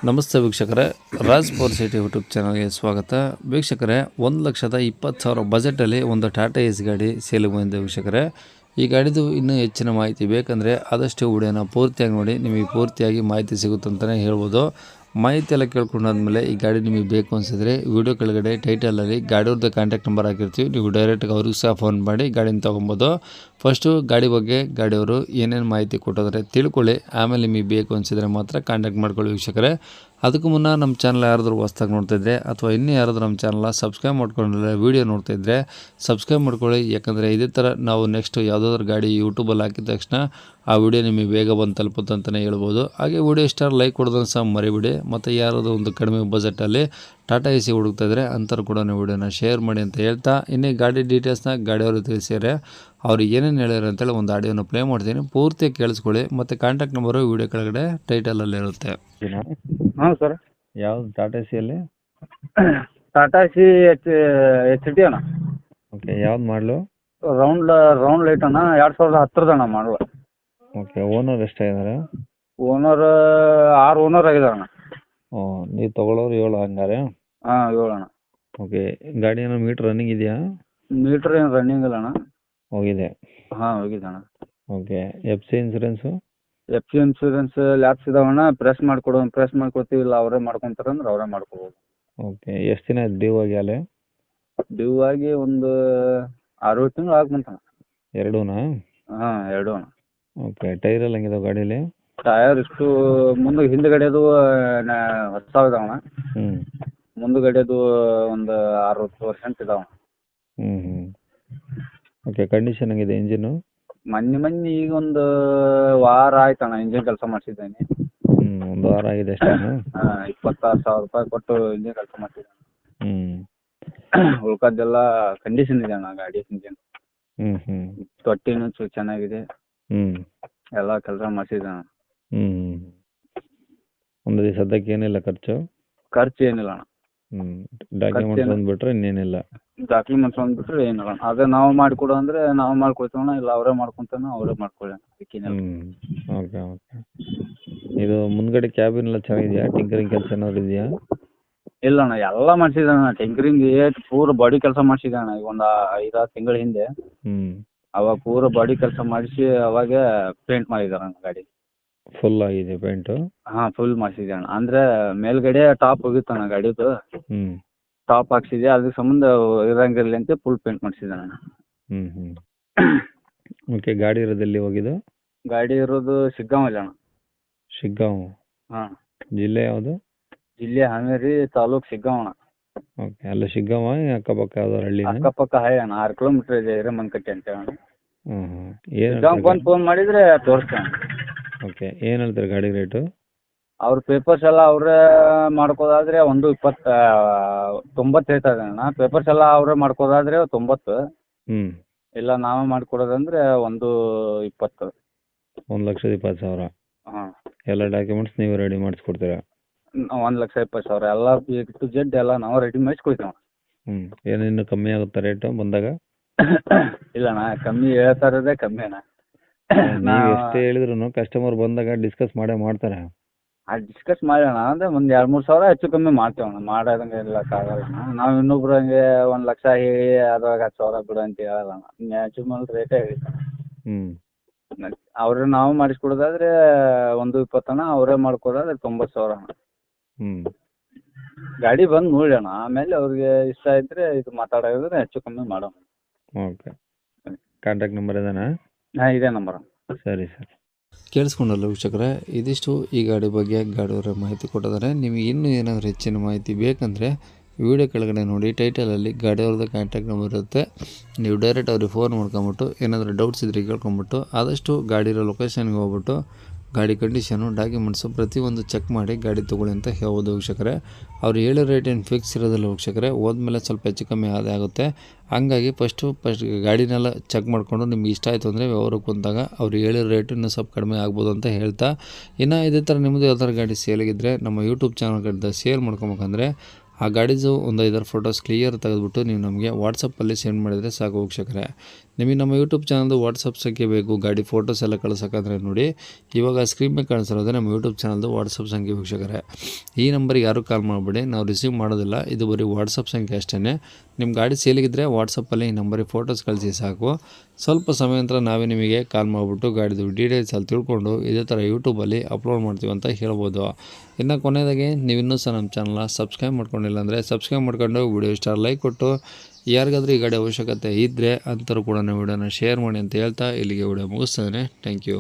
ನಮಸ್ತೆ ವೀಕ್ಷಕರೇ, Raj power city YouTube ಚಾನಲ್ಗೆ ಸ್ವಾಗತ. ವೀಕ್ಷಕರೇ, 1,20,000 ಬಜೆಟಲ್ಲಿ ಒಂದು ಟಾಟಾ ಏಸ್ ಗಾಡಿ ಸೇಲಿಗೆ ಬಂದಿದೆ ವೀಕ್ಷಕರೇ. ಈ ಗಾಡಿದು ಇನ್ನೂ ಹೆಚ್ಚಿನ ಮಾಹಿತಿ ಬೇಕಂದರೆ ಆದಷ್ಟು ವಿಡಿಯೋನ ಪೂರ್ತಿಯಾಗಿ ನೋಡಿ, ನಿಮಗೆ ಪೂರ್ತಿಯಾಗಿ ಮಾಹಿತಿ ಸಿಗುತ್ತೆ ಅಂತಲೇ ಹೇಳ್ಬೋದು. ಮಾಹಿತಿ ಎಲ್ಲ ಕೇಳ್ಕೊಂಡಾದ್ಮೇಲೆ ಈ ಗಾಡಿ ನಿಮಗೆ ಬೇಕು ಅನಿಸಿದ್ರೆ ವಿಡಿಯೋ ಕೆಳಗಡೆ ಟೈಟಲಲ್ಲಿ ಗಾಡಿಯವ್ರದ್ದು ಕಾಂಟ್ಯಾಕ್ಟ್ ನಂಬರ್ ಹಾಕಿರ್ತೀವಿ, ನೀವು ಡೈರೆಕ್ಟಾಗಿ ಅವ್ರಿಗೆ ಸಹ ಫೋನ್ ಮಾಡಿ ಗಾಡಿನ ತೊಗೊಬೋದು. ಫಸ್ಟು ಗಾಡಿ ಬಗ್ಗೆ ಗಾಡಿಯವರು ಏನೇನು ಮಾಹಿತಿ ಕೊಟ್ಟಿದ್ರೆ ತಿಳ್ಕೊಳ್ಳಿ, ಆಮೇಲೆ ನಿಮಗೆ ಬೇಕು ಅನಿಸಿದ್ರೆ ಮಾತ್ರ ಕಾಂಟ್ಯಾಕ್ಟ್ ಮಾಡ್ಕೊಳ್ಳಿ ವೀಕ್ಷಕರೇ. ಅದಕ್ಕೂ ಮುನ್ನ ನಮ್ಮ ಚಾನಲ್ ಯಾರಾದರೂ ಹೊಸ್ದಾಗಿ ನೋಡ್ತಾಯಿದ್ರೆ ಅಥವಾ ಇನ್ನೂ ಯಾರಾದರೂ ನಮ್ಮ ಚಾನಲ್ನ ಸಬ್ಸ್ಕ್ರೈಬ್ ಮಾಡ್ಕೊಂಡಿಲ್ಲ ವೀಡಿಯೋ ನೋಡ್ತಾಯಿದ್ರೆ ಸಬ್ಸ್ಕ್ರೈಬ್ ಮಾಡ್ಕೊಳ್ಳಿ. ಯಾಕಂದರೆ ಇದೇ ಥರ ನಾವು ನೆಕ್ಸ್ಟ್ ಯಾವುದಾದ್ರೂ ಗಾಡಿ ಯೂಟ್ಯೂಬಲ್ಲಿ ಹಾಕಿದ ತಕ್ಷಣ ಆ ವಿಡಿಯೋ ನಿಮಗೆ ಬೇಗ ಬಂದು ತಲುಪುತ್ತೆ ಅಂತಲೇ ಹೇಳ್ಬೋದು. ಹಾಗೆ ವಿಡಿಯೋ ಇಷ್ಟ ಲೈಕ್ ಕೊಡೋದನ್ನು ಸಹ ಮರಿಬಿಡಿ. ಮತ್ತು ಯಾರಾದರೂ ಒಂದು ಕಡಿಮೆ ಬಜೆಟಲ್ಲಿ ಟಾಟಾ ಎ ಸಿ ಹುಡುಕ್ತಾಯಿದ್ರೆ ಅಂಥವ್ರು ಕೂಡ ವಿಡಿಯೋನ ಶೇರ್ ಮಾಡಿ ಅಂತ ಹೇಳ್ತಾ, ಇನ್ನೇ ಗಾಡಿ ಡೀಟೇಲ್ಸ್ನ ಗಾಡಿಯವರು ತಿಳಿಸಿದರೆ ಅವ್ರು ಏನೇನು ಹೇಳ್ಯಾರ ಅಂತೇಳಿ ಒಂದು ಆಡಿಯೋನ ಪ್ಲೇ ಮಾಡ್ತೀನಿ, ಪೂರ್ತಿ ಕೇಳಿಸ್ಕೊಳ್ಳಿ. ಮತ್ತು ಕಾಂಟ್ಯಾಕ್ಟ್ ನಂಬರು ವಿಡಿಯೋ ಕೆಳಗಡೆ ಟೈಟಲಲ್ಲಿ ಇರುತ್ತೆ. ಹಾಂ ಸರ್. ಯಾವ್ದು ಟಾಟಾ ಎ ಸಿಯಲ್ಲಿ? ಟಾಟಾ ಸಿ ಎಚ್ ಟಿ ಅಣ್ಣ. ಓಕೆ, ಯಾವ್ದು ಮಾಡಲು? ರೌಂಡ್ ಲೈಟ್ ಅಣ್ಣ, 2010 ಅಣ್ಣ ಮಾಡಲು. ಓಕೆ, ಓನರ್ ಎಷ್ಟಾಗಿದ್ದಾರೆ? ಓನರ್ 6 ಓನರ್ ಆಗಿದ್ದಾರೆ ಅಣ್ಣ. ಓ, ನೀವು ತೊಗೊಳೋರು 7 ಹಂಗಾರೆ? ಹಾಂ 7 ಅಣ್ಣ. ಓಕೆ, ಗಾಡಿ ಏನೋ ಮೀಟ್ರ್ ರನ್ನಿಂಗ್ ಇದೆಯಾ? ಮೀಟ್ರ್ ಏನು ರನ್ನಿಂಗ್ ಇಲ್ಲ ಅಣ್ಣ. ಹೋಗಿದೆ? ಹಾಂ ಹೋಗಿದೆ ಅಣ್ಣ. Okay, F C insurance? F C insurance lapse ಇದಾವಣ್ಣ. ಪ್ರೆಸ್ ಮಾಡ್ಕೊಡ್ತೀವಿ, ಇಲ್ಲ ಅವರೇ ಮಾಡ್ಕೊತಾರೆ ಅಂದ್ರೆ ಅವರೇ ಮಾಡ್ಕೋಬೋದು. ಓಕೆ, ಎಷ್ಟು ದಿನ ಆಯ್ತು ಡ್ಯೂ ಆಗಿ ಅಲ್ಲೇ? ಡ್ಯೂ ಆಗಿ ಒಂದು 6 ತಿಂಗಳು ಆಗ್ಬಂತಣ್ಣ. ಎರಡೂನಾ? ಹಾಂ 2 ಅಣ್ಣ. ಓಕೆ, ಟೈರೆಲ್ಲ ಹೆಂಗಿದಾವೆ ಗಾಡೀಲಿ? ಟಯರ್ ಇಷ್ಟು ಹಿಂದ್ಗಡೆದು ಹೊಸದಾವಣ್ಣ. ಹ್ಞೂ. ಮುಂದುಗಡೆದು ಒಂದು 60% ಇದಾವೆ. ಹ್ಞೂ. ಓಕೆ, ಕಂಡೀಷನ್ ಹೆಂಗಿದೆ ಇಂಜಿನು? ಮೊನ್ನೆ ಈಗ ಒಂದು ವಾರ ಆಯ್ತಣ್ಣ ಇಂಜಿನ್ ಕೆಲಸ ಮಾಡಿಸಿದ್ದೇನೆ. ಒಂದು ವಾರ ಆಗಿದೆ ಅಷ್ಟೇನಾ? 26,000 ರೂಪಾಯಿ ಕೊಟ್ಟು ಇಂಜಿನ್ ಕೆಲಸ ಮಾಡಿಸಿದ್ದೇನೆ. ಹ್ಞೂ. ಉಳ್ಕದ್ದೆಲ್ಲ ಕಂಡೀಷನ್ ಇದೆ ಅಣ್ಣ ಗಾಡಿ ಇಂಜಿನ್. ಹ್ಞೂ. ತೊಟ್ಟಿನೂ ಚೆನ್ನಾಗಿದೆ. ಹ್ಞೂ. ಎಲ್ಲ ಕೆಲಸ ಮಾಡಿಸಿದ್ದೇನೆ. ಹ್ಞೂ. ಒಂದು ಸದ್ಯಕ್ಕೆ ಏನಿಲ್ಲ ಖರ್ಚು ಏನಿಲ್ಲ ಅಣ್ಣ. ಡಾಕ್ಯುಮೆಂಟ್ಸ್ ಬಂದುಬಿಟ್ರೆ ಇನ್ನೇನಿಲ್ಲ? ಡಾಕ್ಯುಮೆಂಟ್ಸ್ ಬಂದುಬಿಟ್ರೆ ಏನಿಲ್ಲ ಅಣ್ಣ. ಅದೇ ನಾವು ಮಾಡಿಕೊಡು ಅಂದರೆ ನಾವು ಮಾಡ್ಕೊಡ್ತೀವಣ್ಣ, ಇಲ್ಲ ಅವರೇ ಮಾಡ್ಕೊತಾನೆ ಅವರೇ ಮಾಡ್ಕೊಳ್ಳಿ ಅದಕ್ಕೇನಿಲ್ಲ. ಓಕೆ. ಇದು ಮುಂದ್ಗಡೆ ಕ್ಯಾಬಿನ್ ಎಲ್ಲ ಚೆನ್ನಾಗಿದೆಯಾ? ಟಿಂಕರಿಂಗ್ ಕೆಲಸ ಏನಾದ್ರು ಇದೆಯಾ? ಇಲ್ಲ ಅಣ್ಣ, ಎಲ್ಲ ಮಾಡಿಸಿದ್ದಾನೆ. ಟಿಂಕರಿಂಗ್ ಪೂರ ಬಾಡಿ ಕೆಲಸ ಮಾಡಿಸಿದ್ದಾನೆ. ಈಗ ಒಂದು 5-6 ತಿಂಗಳ ಹಿಂದೆ ಅವಾಗ ಪೂರ ಬಾಡಿ ಕೆಲಸ ಮಾಡಿಸಿ ಅವಾಗ ಪೇಂಟ್ ಮಾಡಿದ್ದಾರೆ ಅಣ್ಣ ಗಾಡಿ. ಫುಲ್ ಆಗಿದೆ ಪೇಂಟು? ಹಾಂ ಫುಲ್ ಮಾಡಿಸಿದೆ ಅಣ್ಣ. ಅಂದರೆ ಮೇಲ್ಗಡೆ ಟಾಪ್ ಹೋಗಿತ್ತಣ್ಣ ಗಾಡಿದು, ಟಾಪ್ ಹಾಕ್ಸಿದೆ. ಅದ್ರ ಸಂಬಂಧ ಇರಂಗಿರಲಿ ಅಂತ ಫುಲ್ ಪೇಂಟ್ ಮಾಡಿಸಿದ್ದಾನೆ ಅಣ್ಣ. ಓಕೆ, ಗಾಡಿ ಇರೋದೆಲ್ಲಿ ಹೋಗಿದ್ದು? ಗಾಡಿ ಇರೋದು ಶಿಗ್ಗಾಂವಲ್ಲಿ ಅಣ್ಣ. ಶಿಗ್ಗಾಂವ್? ಹಾಂ. ಜಿಲ್ಲೆ ಯಾವುದು? ಜಿಲ್ಲೆ ಹಾವೇರಿ, ತಾಲೂಕು ಶಿಗ್ಗಾಂವ್ ಅಣ್ಣ. ಓಕೆ, ಅಲ್ಲ ಶಿಗ್ಗಾಂವ ಅಕ್ಕಪಕ್ಕ ಯಾವ್ದಾರು ಹಳ್ಳಿ? ಅಕ್ಕಪಕ್ಕ ಹಾಯ್ ಅಣ್ಣ, 6 ಕಿಲೋಮೀಟ್ರ್ ಇದೆ ಹಿರೇಮಂಕಟ್ಟಿ ಅಂತ ಅಣ್ಣ. ಏನು ಶಿಗ್ಗಾಂವ್ಗೆ ಬಂದು ಫೋನ್ ಮಾಡಿದರೆ ತೋರಿಸ್ತೇನೆ. ಓಕೆ, ಏನು ಹೇಳ್ತಾರೆ ಗಾಡಿ ರೇಟು? ಅವ್ರ ಪೇಪರ್ಸ್ ಎಲ್ಲ ಅವರೇ ಮಾಡ್ಕೋದಾದ್ರೆ 1,90 ಹೇಳ್ತಾ ಇದ್ದಾನೆ ಅಣ್ಣ. ಪೇಪರ್ಸ್ ಎಲ್ಲ ಅವರೇ ಮಾಡ್ಕೋದಾದ್ರೆ 90. ಇಲ್ಲ ನಾವೇ ಮಾಡಿಕೊಡೋದಂದ್ರೆ 1,20. 1,20,000? ಹಾಂ. ಎಲ್ಲ ಡಾಕ್ಯುಮೆಂಟ್ಸ್ ನೀವು ರೆಡಿ ಮಾಡಿಸ್ಕೊಡ್ತೀರಾ? 1,20,000 ಎಲ್ಲ A to Z ಎಲ್ಲ ನಾವು ರೆಡಿ ಮಾಡಿಸ್ಕೊಡ್ತೀವಿ ಅಣ್ಣ. ಏನಿನ್ನು ಕಮ್ಮಿ ಆಗುತ್ತಾ ರೇಟು ಬಂದಾಗ? ಇಲ್ಲ ಅಣ್ಣ, ಕಮ್ಮಿ ಹೇಳ್ತಾ ಇರೋದೇ ಕಮ್ಮಿ ಅಣ್ಣ. ನೀವು ಎಷ್ಟೇ ಹೇಳಿದ್ರು ಕಸ್ಟಮರ್ ಬಂದಾಗ ಡಿಸ್ಕಸ್ ಮಾಡ್ತಾರೆ. ಡಿಸ್ಕಸ್ ಮಾಡೋಣ ಅಂದರೆ ಒಂದು 2-3 ಸಾವಿರ ಹೆಚ್ಚು ಕಮ್ಮಿ ಮಾಡ್ತೀವಿ ಅಣ್ಣ. ಮಾಡೋದಂಗೆ ಇರೋಕ್ಕಾಗಲ್ಲ ಅಣ್ಣ. ನಾವು ಇನ್ನೊಬ್ರು ಹಂಗೆ 1,00,000 ಹೇಳಿ ಅದ್ರಾಗ 10,000 ಬಿಡು ಅಂತ ಹೇಳಲ್ಲ ಅಣ್ಣ. ನ್ಯಾಚುರಲ್ ರೇಟೇ ಹೇಳ್ತಾನೆ. ಅವ್ರೇ ನಾವು ಮಾಡಿಸ್ಕೊಡೋದಾದ್ರೆ 1,20 ಅಣ್ಣ, ಅವರೇ ಮಾಡ್ಕೊಡೋದಾದ್ರೆ 90,000 ಅಣ್ಣ. ಗಾಡಿ ಬಂದು ನೋಡಿ ಅಣ್ಣ, ಆಮೇಲೆ ಅವ್ರಿಗೆ ಇಷ್ಟ ಇದ್ದರೆ ಇದು ಮಾತಾಡೋದ್ರೆ ಹೆಚ್ಚು ಕಮ್ಮಿ ಮಾಡೋಣ. ಓಕೆ, ಕಾಂಟ್ಯಾಕ್ಟ್ ನಂಬರ್ ಇದೇನಾ? ಹಾಂ ಇದೇ ನಂಬರ್. ಸರಿ ಸರ್. ಕೇಳಿಸ್ಕೊಂಡಲ್ಲ ವೀಕ್ಷಕರೇ, ಇದಿಷ್ಟು ಈ ಗಾಡಿ ಬಗ್ಗೆ ಗಾಡಿಯವರ ಮಾಹಿತಿ ಕೊಟ್ಟಿದ್ದಾರೆ. ನಿಮಗೆ ಇನ್ನೂ ಏನಾದರೂ ಹೆಚ್ಚಿನ ಮಾಹಿತಿ ಬೇಕಂದರೆ ವಿಡಿಯೋ ಕೆಳಗಡೆ ನೋಡಿ ಟೈಟಲಲ್ಲಿ ಗಾಡಿಯವ್ರದ್ದು ಕಾಂಟ್ಯಾಕ್ಟ್ ನಂಬರ್ ಇರುತ್ತೆ. ನೀವು ಡೈರೆಕ್ಟ್ ಅವ್ರಿಗೆ ಫೋನ್ ಮಾಡ್ಕೊಂಬಿಟ್ಟು ಏನಾದರೂ ಡೌಟ್ಸ್ ಇದ್ದರೆ ಕೇಳ್ಕೊಂಬಿಟ್ಟು ಆದಷ್ಟು ಗಾಡಿರೋ ಲೊಕೇಶನ್ಗೆ ಹೋಗ್ಬಿಟ್ಟು ಗಾಡಿ ಕಂಡೀಷನು ಡಾಕ್ಯುಮೆಂಟ್ಸು ಪ್ರತಿಯೊಂದು ಚೆಕ್ ಮಾಡಿ ಗಾಡಿ ತೊಗೊಳ್ಳಿ ಅಂತ ಹೇಳ್ಬೋದು ವೀಕ್ಷಕರೇ. ಅವ್ರು ಹೇಳೋ ರೇಟ್ ಏನು ಫಿಕ್ಸ್ ಇರೋದಿಲ್ಲ ವೀಕ್ಷಕರೇ, ಹೋದ್ಮೇಲೆ ಸ್ವಲ್ಪ ಹೆಚ್ಚು ಕಮ್ಮಿ ಆಗುತ್ತೆ. ಹಂಗಾಗಿ ಫಸ್ಟ್ ಗಾಡಿನೆಲ್ಲ ಚೆಕ್ ಮಾಡಿಕೊಂಡು ನಿಮ್ಗೆ ಇಷ್ಟ ಆಯಿತು ಅಂದರೆ ವ್ಯವಹಾರಕ್ಕೆ ಬಂದಾಗ ಅವ್ರು ಹೇಳಿರೋ ರೇಟ್ ಇನ್ನೂ ಸ್ವಲ್ಪ ಕಡಿಮೆ ಆಗ್ಬೋದು ಅಂತ ಹೇಳ್ತಾ, ಇನ್ನು ಇದೇ ಥರ ನಿಮ್ಮದು ಯಾವ್ದಾದ್ರು ಗಾಡಿ ಸೇಲಿಗಿದ್ದರೆ ನಮ್ಮ ಯೂಟ್ಯೂಬ್ ಚಾನಲ್ ಕಡೆ ಸೇಲ್ ಮಾಡ್ಕೊಬೇಕಂದ್ರೆ ಆ ಗಾಡಿದು ಒಂದು 5 ಫೋಟೋಸ್ ಕ್ಲಿಯರ್ ತೆಗೆದುಬಿಟ್ಟು ನೀವು ನಮಗೆ ವಾಟ್ಸಪ್ಪಲ್ಲಿ ಸೆಂಡ್ ಮಾಡಿದರೆ ಸಾಕು ವೀಕ್ಷಕರೇ. ನಿಮಗೆ ನಮ್ಮ ಯೂಟ್ಯೂಬ್ ಚಾನಲ್ದು ವಾಟ್ಸಪ್ ಸಂಖ್ಯೆ ಬೇಕು ಗಾಡಿ ಫೋಟೋಸ್ ಎಲ್ಲ ಕಳ್ಸೋಕ್ಕಂದ್ರೆ ನೋಡಿ, ಇವಾಗ ಸ್ಕ್ರೀನ್ ಮೇಲೆ ಕಾಣಿಸಿರೋದೇ ನಮ್ಮ ಯೂಟ್ಯೂಬ್ ಚಾನಲ್ದು ವಾಟ್ಸಪ್ ಸಂಖ್ಯೆ ವೀಕ್ಷಕರೇ. ಈ ನಂಬರಿಗೆ ಯಾರೂ ಕಾಲ್ ಮಾಡಬೇಡಿ, ನಾವು ರಿಸೀವ್ ಮಾಡೋದಿಲ್ಲ, ಇದು ಬರೀ ವಾಟ್ಸಪ್ ಸಂಖ್ಯೆ ಅಷ್ಟೇ. ನಿಮ್ಮ ಗಾಡಿ ಸೇಲಿಗಿದ್ರೆ ವಾಟ್ಸಪ್ಪಲ್ಲಿ ಈ ನಂಬರಿಗೆ ಫೋಟೋಸ್ ಕಳಿಸಿ ಸಾಕು. ಸ್ವಲ್ಪ ಸಮಯ ನಂತರ ನಾವೇ ನಿಮಗೆ ಕಾಲ್ ಮಾಡಿಬಿಟ್ಟು ಗಾಡಿದು ಡೀಟೇಲ್ಸ್ ಅಲ್ಲಿ ತಿಳ್ಕೊಂಡು ಇದೇ ಥರ ಯೂಟ್ಯೂಬಲ್ಲಿ ಅಪ್ಲೋಡ್ ಮಾಡ್ತೀವಿ ಅಂತ ಹೇಳ್ಬೋದು. ಇನ್ನು ಕೊನೆಯದಾಗಿ ನೀವು ಇನ್ನೂ ಸಹ ನಮ್ಮ ಚಾನಲ್ನ ಸಬ್ಸ್ಕ್ರೈಬ್ ಮಾಡ್ಕೊಂಡಿಲ್ಲ ಅಂದರೆ ಸಬ್ಸ್ಕ್ರೈಬ್ ಮಾಡ್ಕೊಂಡು ವಿಡಿಯೋ ಇಷ್ಟ ಲೈಕ್ ಕೊಟ್ಟು, ಯಾರಿಗಾದ್ರೂ ಈ ಗಾಡಿ ಅವಶ್ಯಕತೆ ಇದ್ದರೆ ಅಂಥವ್ರು ಕೂಡ ವಿಡಿಯೋನ ಶೇರ್ ಮಾಡಿ ಅಂತ ಹೇಳ್ತಾ ಇಲ್ಲಿಗೆ ವಿಡಿಯೋ ಮುಗಿಸ್ತೇನೆ. Thank you.